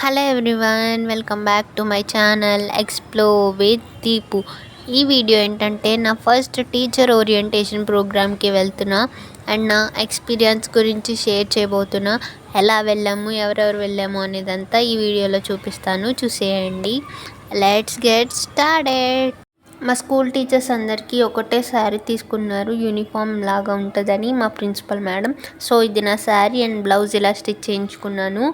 Hello everyone, welcome back to my channel explore with Deepu. ఈ video ఏంటంటే నా first teacher orientation ప్రోగ్రామ్కి వెళ్తున్నా అండ్ నా ఎక్స్పీరియన్స్ గురించి షేర్ చేయబోతున్నా. ఎలా వెళ్ళాము, ఎవరెవరు వెళ్ళాము అనేదంతా ఈ వీడియోలో చూపిస్తాను, చూసేయండి. Let's get started. మా స్కూల్ టీచర్స్ అందరికీ ఒకటే శారీ తీసుకున్నారు, యూనిఫామ్ లాగా ఉంటుందని మా ప్రిన్సిపల్ మేడం. సో ఇది నా శారీ అండ్ బ్లౌజ్ ఇలా స్టిచ్ చేయించుకున్నాను.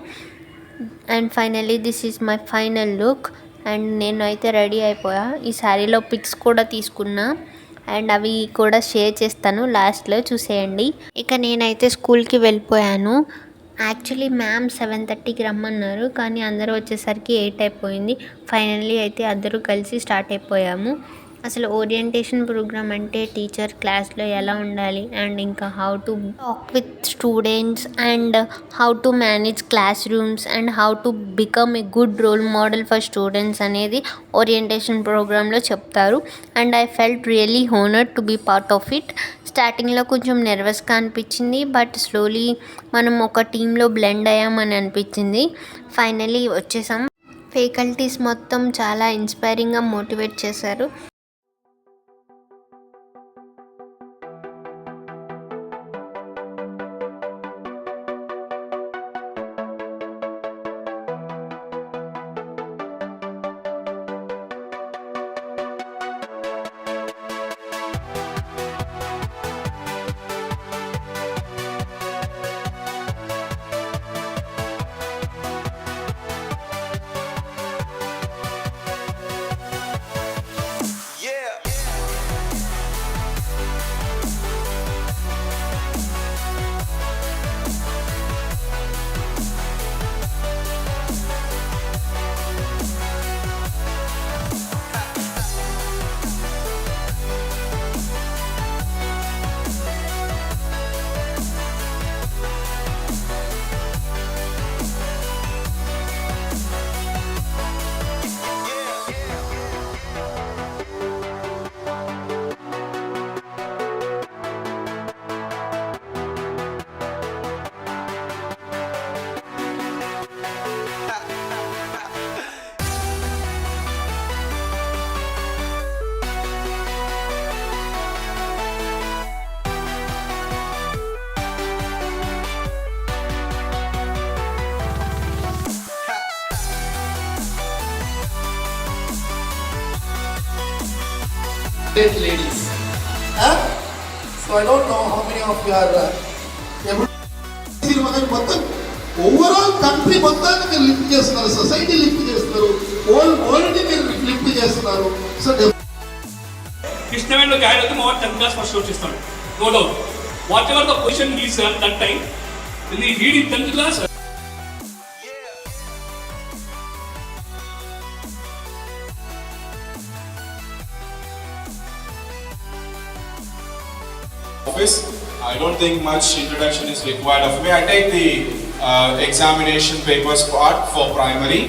And finally this is my final look. And నేను అయితే రెడీ అయిపోయా. ఈ శారీలో పిక్స్ కూడా తీసుకున్నా అండ్ అవి కూడా షేర్ చేస్తాను, లాస్ట్లో చూసేయండి. ఇక నేనైతే స్కూల్కి వెళ్ళిపోయాను. యాక్చువల్లీ మ్యామ్ 7:30కి రమ్మన్నారు, కానీ అందరూ వచ్చేసరికి 8 అయిపోయింది. ఫైనల్లీ అయితే అందరూ కలిసి స్టార్ట్ అయిపోయాము. అసలు ఓరియంటేషన్ ప్రోగ్రామ్ అంటే టీచర్ క్లాస్లో ఎలా ఉండాలి అండ్ ఇంకా how to talk with students and how to manage classrooms and how to become a good role model for students అనేది ఓరియంటేషన్ ప్రోగ్రాంలో చెప్తారు. And I felt really honoured to be part of it. స్టార్టింగ్లో కొంచెం నర్వస్గా అనిపించింది, but slowly మనం ఒక టీంలో blend అయ్యామని అనిపించింది. ఫైనలీ వచ్చేసాం. ఫ్యాకల్టీస్ మొత్తం చాలా ఇన్స్పైరింగ్గా మోటివేట్ చేశారు. Great ladies. So I don't know how many of you are able to మొత్తం ఓవరాల్ కంట్రీ మొత్తాన్ని మీరు లిఫ్ట్ చేస్తున్నారు, సొసైటీ లిఫ్ట్ చేస్తున్నారు, వరల్డ్ మీరు లిఫ్ట్ చేస్తున్నారు. సో కృష్ణవేణిలో జాయిన్ అవుతే మా 10th క్లాస్ ఫస్ట్ వచ్చేస్తాడు, no doubt. Whatever the position is at that time in the reading 10th class. I don't think much introduction is required of me. I take the examination papers part for primary.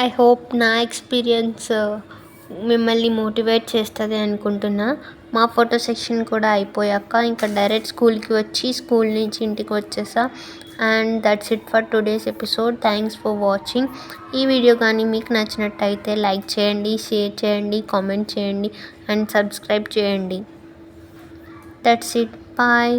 I hope నా experience మిమ్మల్ని motivate చేస్తుంది అనుకుంటున్నా. మా photo section కూడా అయిపోయాక ఇంకా direct స్కూల్కి వచ్చి స్కూల్ నుంచి ఇంటికి వచ్చేసా. And that's it for today's episode. Thanks for watching. ఈ వీడియో కానీ మీకు నచ్చినట్టయితే లైక్ చేయండి, షేర్ చేయండి, కామెంట్ చేయండి అండ్ సబ్స్క్రైబ్ చేయండి. That's it. బాయ్.